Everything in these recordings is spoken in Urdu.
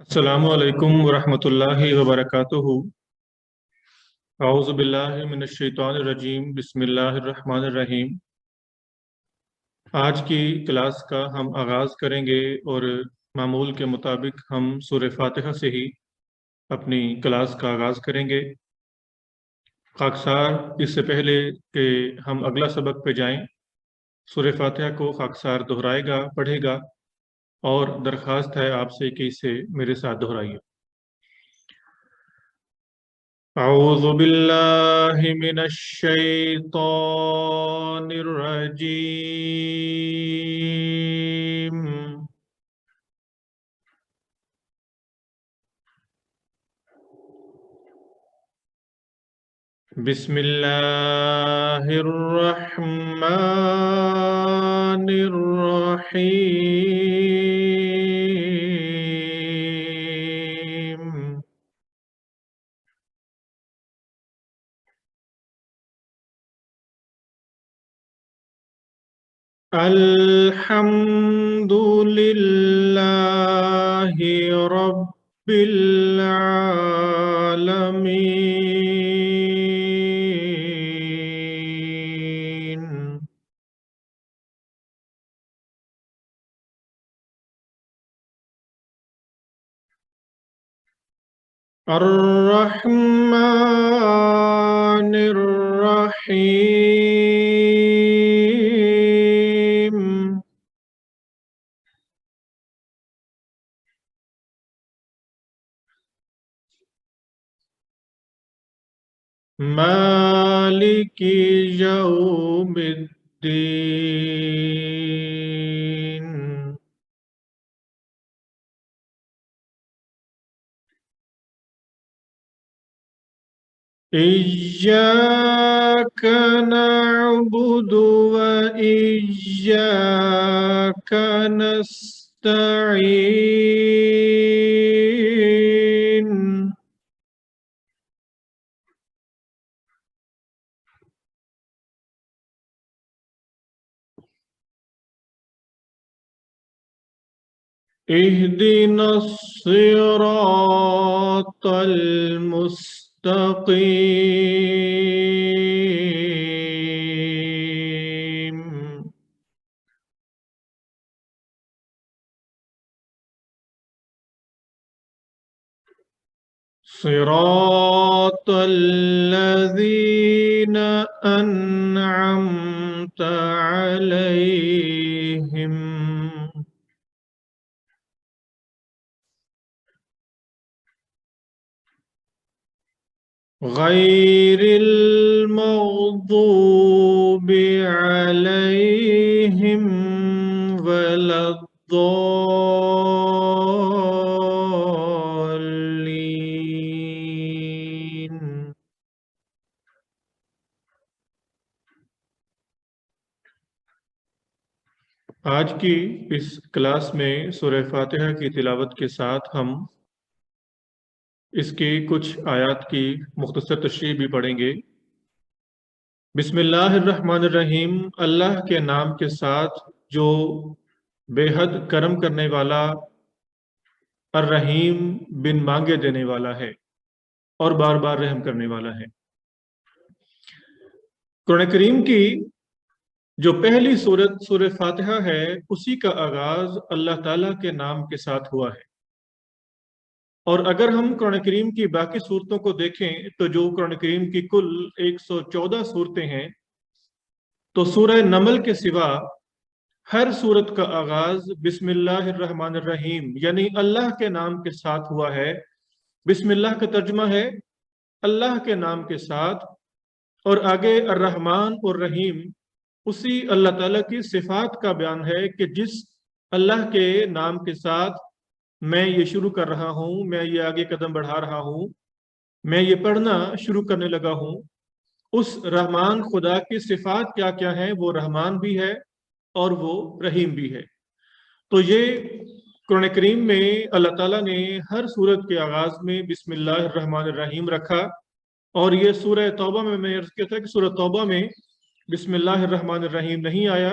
السلام علیکم ورحمۃ اللہ وبرکاتہ۔ اعوذ باللہ من الشیطان الرجیم، بسم اللہ الرحمن الرحیم۔ آج کی کلاس کا ہم آغاز کریں گے اور معمول کے مطابق ہم سورہ فاتحہ سے ہی اپنی کلاس کا آغاز کریں گے۔ خاکسار اس سے پہلے کہ ہم اگلا سبق پہ جائیں، سورہ فاتحہ کو خاکسار دہرائے گا، پڑھے گا، اور درخواست ہے آپ سے کہ اسے میرے ساتھ دہرائیے۔ اعوذ باللہ من الشیطان الرجیم، بسم اللہ الرحمن الرحیم۔ الحمد للہ رب العالمین، الرحمن الرحیم، مالک یوم الدین، ایاک نعبد وإیاک نستعین، اهدنا الصراط المستقیم، صراط الذین انعمت علیہم، غیر المغضوب علیہم ولا الضالین۔ آج کی اس کلاس میں سورہ فاتحہ کی تلاوت کے ساتھ ہم اس کی کچھ آیات کی مختصر تشریح بھی پڑھیں گے۔ بسم اللہ الرحمن الرحیم، اللہ کے نام کے ساتھ جو بے حد کرم کرنے والا، الرحیم بن مانگے دینے والا ہے اور بار بار رحم کرنے والا ہے۔ قرآن کریم کی جو پہلی سورت سورہ فاتحہ ہے، اسی کا آغاز اللہ تعالیٰ کے نام کے ساتھ ہوا ہے۔ اور اگر ہم قرآن کریم کی باقی صورتوں کو دیکھیں تو جو قرآن کریم کی کل 114 صورتیں ہیں، تو سورہ نمل کے سوا ہر صورت کا آغاز بسم اللہ الرحمن الرحیم یعنی اللہ کے نام کے ساتھ ہوا ہے۔ بسم اللہ کا ترجمہ ہے اللہ کے نام کے ساتھ، اور آگے الرحمن اور رحیم اسی اللہ تعالیٰ کی صفات کا بیان ہے کہ جس اللہ کے نام کے ساتھ میں یہ شروع کر رہا ہوں، میں یہ آگے قدم بڑھا رہا ہوں، میں یہ پڑھنا شروع کرنے لگا ہوں، اس رحمان خدا کی صفات کیا کیا ہیں؟ وہ رحمان بھی ہے اور وہ رحیم بھی ہے۔ تو یہ قرآن کریم میں اللہ تعالیٰ نے ہر سورت کے آغاز میں بسم اللہ الرحمن الرحیم رکھا، اور یہ سورہ توبہ میں نے عرض کیا تھا کہ سورہ توبہ میں بسم اللہ الرحمن الرحیم نہیں آیا،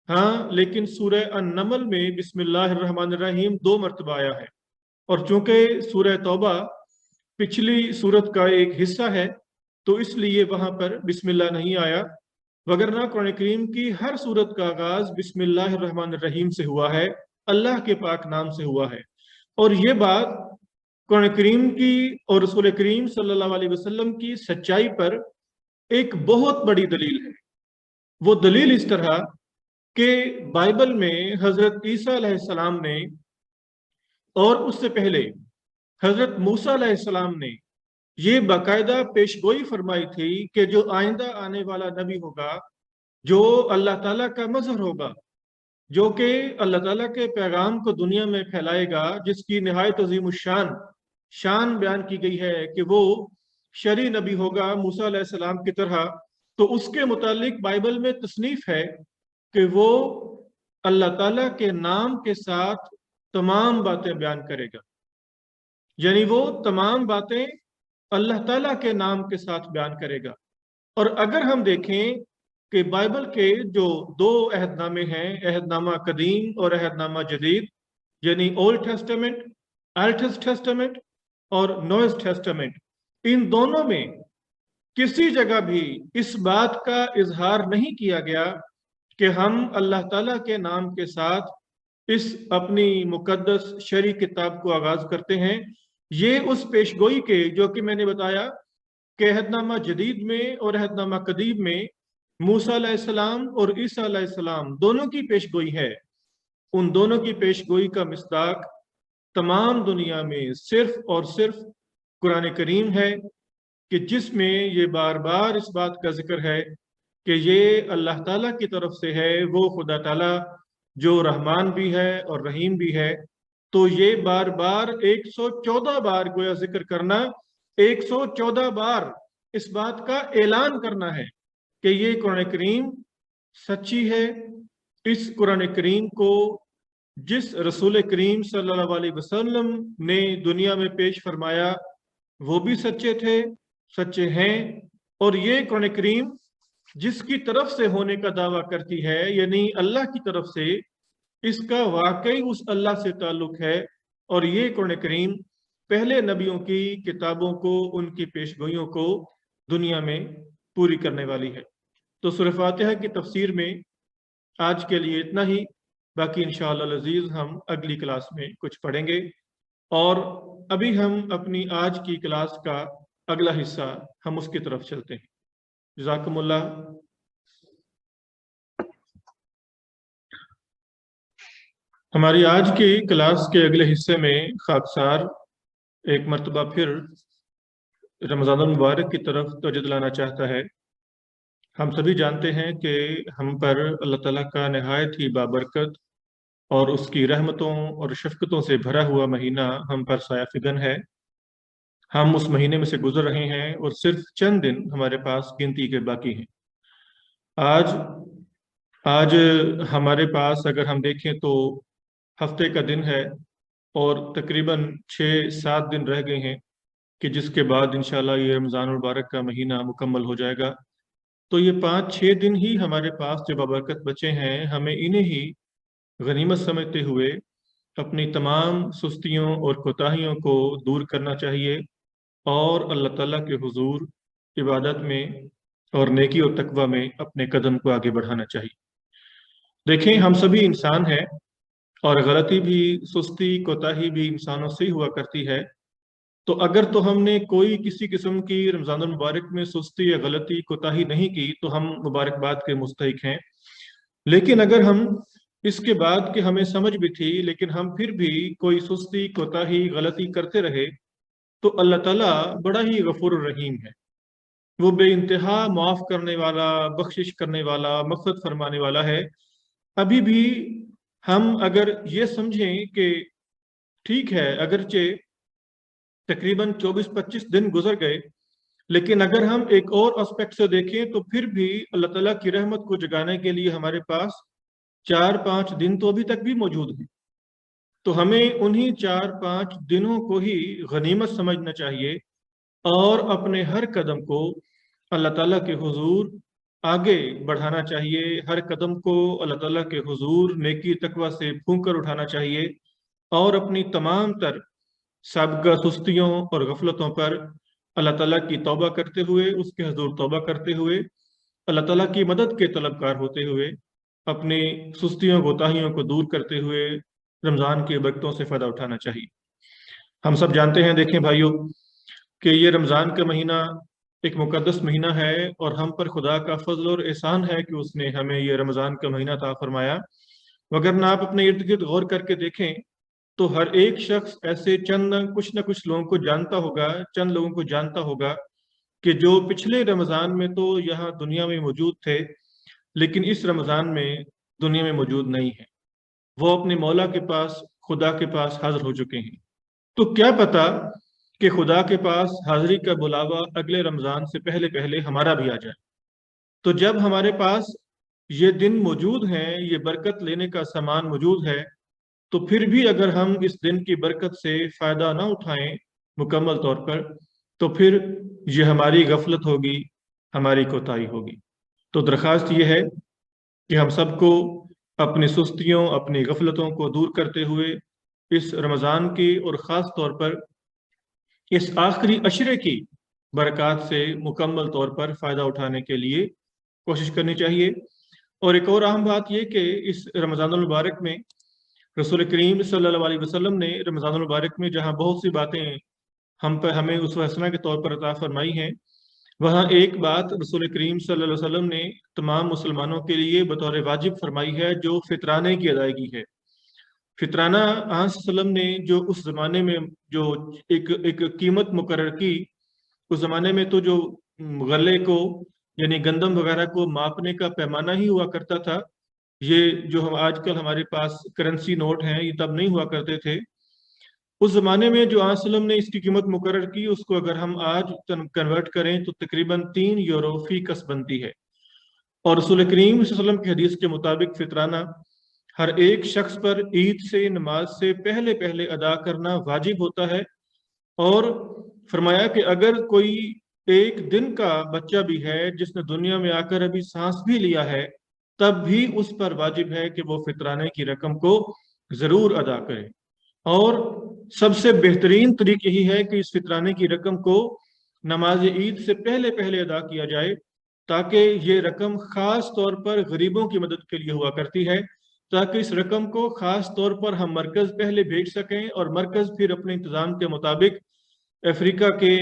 ہاں لیکن سورہ النمل میں بسم اللہ الرحمن الرحیم 2 مرتبہ آیا ہے۔ اور چونکہ سورہ توبہ پچھلی سورت کا ایک حصہ ہے تو اس لیے وہاں پر بسم اللہ نہیں آیا، وگرنہ قرآن کریم کی ہر سورت کا آغاز بسم اللہ الرحمن الرحیم سے ہوا ہے، اللہ کے پاک نام سے ہوا ہے۔ اور یہ بات قرآن کریم کی اور رسول کریم صلی اللہ علیہ وسلم کی سچائی پر ایک بہت بڑی دلیل ہے۔ وہ دلیل اس طرح کہ بائبل میں حضرت عیسیٰ علیہ السلام نے اور اس سے پہلے حضرت موسیٰ علیہ السلام نے یہ باقاعدہ پیشگوئی فرمائی تھی کہ جو آئندہ آنے والا نبی ہوگا، جو اللہ تعالیٰ کا مظہر ہوگا، جو کہ اللہ تعالیٰ کے پیغام کو دنیا میں پھیلائے گا، جس کی نہایت عظیم الشان شان بیان کی گئی ہے کہ وہ شرعی نبی ہوگا موسیٰ علیہ السلام کی طرح، تو اس کے متعلق بائبل میں تصنیف ہے کہ وہ اللہ تعالیٰ کے نام کے ساتھ تمام باتیں بیان کرے گا، یعنی وہ تمام باتیں اللہ تعالیٰ کے نام کے ساتھ بیان کرے گا۔ اور اگر ہم دیکھیں کہ بائبل کے جو دو عہد نامے ہیں، عہد نامہ قدیم اور عہد نامہ جدید، یعنی اولڈ ٹیسٹامنٹ، الٹس ٹیسٹامنٹ اور نوئز ٹیسٹامنٹ، ان دونوں میں کسی جگہ بھی اس بات کا اظہار نہیں کیا گیا کہ ہم اللہ تعالیٰ کے نام کے ساتھ اس اپنی مقدس شرعی کتاب کو آغاز کرتے ہیں۔ یہ اس پیشگوئی کے جو کہ میں نے بتایا کہ عہد نامہ جدید میں اور عہد نامہ قدیم میں موسیٰ علیہ السلام اور عیسیٰ علیہ السلام دونوں کی پیشگوئی ہے۔ ان دونوں کی پیشگوئی کا مصداق تمام دنیا میں صرف اور صرف قرآن کریم ہے، کہ جس میں یہ بار بار اس بات کا ذکر ہے کہ یہ اللہ تعالیٰ کی طرف سے ہے، وہ خدا تعالیٰ جو رحمان بھی ہے اور رحیم بھی ہے۔ تو یہ بار بار 114 بار گویا ذکر کرنا، 114 بار اس بات کا اعلان کرنا ہے کہ یہ قرآن کریم سچی ہے۔ اس قرآن کریم کو جس رسول کریم صلی اللہ علیہ وسلم نے دنیا میں پیش فرمایا وہ بھی سچے تھے، سچے ہیں، اور یہ قرآن کریم جس کی طرف سے ہونے کا دعویٰ کرتی ہے، یعنی اللہ کی طرف سے، اس کا واقعی اس اللہ سے تعلق ہے۔ اور یہ قرآن کریم پہلے نبیوں کی کتابوں کو، ان کی پیشگوئیوں کو دنیا میں پوری کرنے والی ہے۔ تو سورہ فاتحہ کی تفسیر میں آج کے لیے اتنا ہی، باقی انشاءاللہ العزیز ہم اگلی کلاس میں کچھ پڑھیں گے۔ اور ابھی ہم اپنی آج کی کلاس کا اگلا حصہ ہم اس کی طرف چلتے ہیں۔ جزاکم اللہ۔ ہماری آج کی کلاس کے اگلے حصے میں خاکسار ایک مرتبہ پھر رمضان المبارک کی طرف توجہ دلانا چاہتا ہے۔ ہم سبھی جانتے ہیں کہ ہم پر اللہ تعالیٰ کا نہایت ہی بابرکت اور اس کی رحمتوں اور شفقتوں سے بھرا ہوا مہینہ ہم پر سایہ فگن ہے۔ ہم اس مہینے میں سے گزر رہے ہیں اور صرف چند دن ہمارے پاس گنتی کے باقی ہیں۔ آج ہمارے پاس اگر ہم دیکھیں تو ہفتے کا دن ہے اور تقریباً 6-7 دن رہ گئے ہیں کہ جس کے بعد انشاءاللہ یہ رمضان المبارک کا مہینہ مکمل ہو جائے گا۔ تو یہ 5-6 دن ہی ہمارے پاس جو بابرکت بچے ہیں، ہمیں انہیں ہی غنیمت سمجھتے ہوئے اپنی تمام سستیوں اور کوتاہیوں کو دور کرنا چاہیے اور اللہ تعالیٰ کے حضور عبادت میں اور نیکی اور تقوی میں اپنے قدم کو آگے بڑھانا چاہیے۔ دیکھیں، ہم سبھی انسان ہیں اور غلطی بھی، سستی، کوتاہی بھی انسانوں سے ہی ہوا کرتی ہے۔ تو اگر تو ہم نے کوئی کسی قسم کی رمضان المبارک میں سستی یا غلطی، کوتاہی نہیں کی تو ہم مبارکباد کے مستحق ہیں۔ لیکن اگر ہم اس کے بعد کہ ہمیں سمجھ بھی تھی لیکن ہم پھر بھی کوئی سستی، کوتاہی، غلطی کرتے رہے تو اللہ تعالیٰ بڑا ہی غفور الرحیم ہے۔ وہ بے انتہا معاف کرنے والا، بخشش کرنے والا، مغفرت فرمانے والا ہے۔ ابھی بھی ہم اگر یہ سمجھیں کہ ٹھیک ہے، اگرچہ تقریباً 24-25 دن گزر گئے، لیکن اگر ہم ایک اور اسپیکٹ سے دیکھیں تو پھر بھی اللہ تعالیٰ کی رحمت کو جگانے کے لیے ہمارے پاس 4-5 دن تو ابھی تک بھی موجود ہیں۔ تو ہمیں انہی 4-5 دنوں کو ہی غنیمت سمجھنا چاہیے اور اپنے ہر قدم کو اللہ تعالیٰ کے حضور آگے بڑھانا چاہیے۔ ہر قدم کو اللہ تعالیٰ کے حضور نیکی تقوی سے پھونک کر اٹھانا چاہیے اور اپنی تمام تر سابقہ سستیوں اور غفلتوں پر اللہ تعالیٰ کی توبہ کرتے ہوئے، اس کے حضور توبہ کرتے ہوئے، اللہ تعالیٰ کی مدد کے طلبگار ہوتے ہوئے، اپنی سستیوں کوتاہیوں کو دور کرتے ہوئے رمضان کی برکتوں سے فائدہ اٹھانا چاہیے۔ ہم سب جانتے ہیں، دیکھیں بھائیوں، کہ یہ رمضان کا مہینہ ایک مقدس مہینہ ہے، اور ہم پر خدا کا فضل اور احسان ہے کہ اس نے ہمیں یہ رمضان کا مہینہ عطا فرمایا۔ وگرنہ آپ اپنے ارد گرد غور کر کے دیکھیں تو ہر ایک شخص ایسے کچھ نہ کچھ لوگوں کو جانتا ہوگا، چند لوگوں کو جانتا ہوگا کہ جو پچھلے رمضان میں تو یہاں دنیا میں موجود تھے، لیکن اس رمضان میں دنیا میں موجود نہیں ہے، وہ اپنے مولا کے پاس، خدا کے پاس حاضر ہو چکے ہیں۔ تو کیا پتا کہ خدا کے پاس حاضری کا بلاوا اگلے رمضان سے پہلے پہلے ہمارا بھی آ جائے۔ تو جب ہمارے پاس یہ دن موجود ہیں، یہ برکت لینے کا سامان موجود ہے، تو پھر بھی اگر ہم اس دن کی برکت سے فائدہ نہ اٹھائیں مکمل طور پر، تو پھر یہ ہماری غفلت ہوگی، ہماری کوتاہی ہوگی۔ تو درخواست یہ ہے کہ ہم سب کو اپنی سستیوں، اپنی غفلتوں کو دور کرتے ہوئے اس رمضان کی اور خاص طور پر اس آخری عشرے کی برکات سے مکمل طور پر فائدہ اٹھانے کے لیے کوشش کرنی چاہیے۔ اور ایک اور اہم بات یہ کہ اس رمضان المبارک میں رسول کریم صلی اللہ علیہ وسلم نے رمضان المبارک میں جہاں بہت سی باتیں ہمیں اسوہ حسنہ کے طور پر عطا فرمائی ہیں، وہاں ایک بات رسول کریم صلی اللہ علیہ وسلم نے تمام مسلمانوں کے لیے بطور واجب فرمائی ہے، جو فطرانے کی ادائیگی ہے۔ فطرانہ آن صلی اللہ علیہ وسلم نے جو اس زمانے میں جو ایک قیمت مقرر کی، اس زمانے میں تو جو غلے کو یعنی گندم وغیرہ کو ماپنے کا پیمانہ ہی ہوا کرتا تھا۔ یہ جو ہم آج کل ہمارے پاس کرنسی نوٹ ہیں، یہ تب نہیں ہوا کرتے تھے۔ اس زمانے میں جو آن صلی اللہ علیہ وسلم نے اس کی قیمت مقرر کی، اس کو اگر ہم آج کنورٹ کریں تو تقریباً 3 یورو فی کس بنتی ہے۔ اور رسول کریم صلی اللہ علیہ وسلم کی حدیث کے مطابق فطرانہ ہر ایک شخص پر عید سے، نماز سے پہلے پہلے ادا کرنا واجب ہوتا ہے۔ اور فرمایا کہ اگر کوئی ایک دن کا بچہ بھی ہے جس نے دنیا میں آ کر ابھی سانس بھی لیا ہے، تب بھی اس پر واجب ہے کہ وہ فطرانے کی رقم کو ضرور ادا کرے۔ اور سب سے بہترین طریق یہی ہے کہ اس فطرانے کی رقم کو نماز عید سے پہلے پہلے ادا کیا جائے، تاکہ یہ رقم خاص طور پر غریبوں کی مدد کے لیے ہوا کرتی ہے، تاکہ اس رقم کو خاص طور پر ہم مرکز پہلے بھیج سکیں، اور مرکز پھر اپنے انتظام کے مطابق افریقہ کے،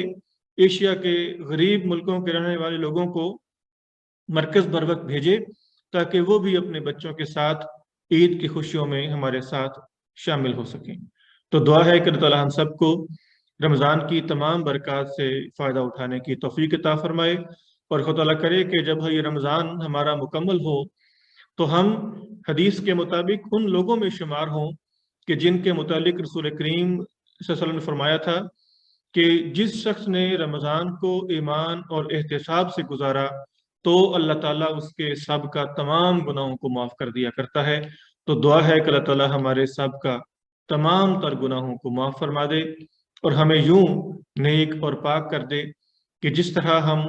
ایشیا کے غریب ملکوں کے رہنے والے لوگوں کو مرکز بر وقت بھیجے، تاکہ وہ بھی اپنے بچوں کے ساتھ عید کی خوشیوں میں ہمارے ساتھ شامل ہو سکیں۔ تو دعا ہے کہ اللہ تعالیٰ ہم سب کو رمضان کی تمام برکات سے فائدہ اٹھانے کی توفیق عطا فرمائے، اور خدا تعالیٰ کرے کہ جب یہ رمضان ہمارا مکمل ہو تو ہم حدیث کے مطابق ان لوگوں میں شمار ہوں کہ جن کے متعلق رسول کریم صلی اللہ علیہ وسلم نے فرمایا تھا کہ جس شخص نے رمضان کو ایمان اور احتساب سے گزارا تو اللہ تعالیٰ اس کے سب کا تمام گناہوں کو معاف کر دیا کرتا ہے۔ تو دعا ہے کہ اللہ تعالیٰ ہمارے سب کا تمام تر گناہوں کو معاف فرما دے، اور ہمیں یوں نیک اور پاک کر دے کہ جس طرح ہم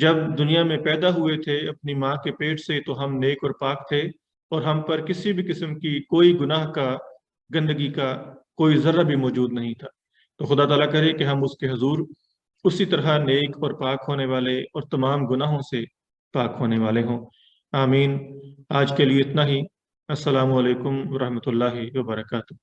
جب دنیا میں پیدا ہوئے تھے اپنی ماں کے پیٹ سے تو ہم نیک اور پاک تھے، اور ہم پر کسی بھی قسم کی کوئی گناہ کا، گندگی کا کوئی ذرہ بھی موجود نہیں تھا۔ تو خدا تعالیٰ کرے کہ ہم اس کے حضور اسی طرح نیک اور پاک ہونے والے اور تمام گناہوں سے پاک ہونے والے ہوں۔ آمین۔ آج کے لیے اتنا ہی۔ السلام علیکم ورحمۃ اللہ وبرکاتہ۔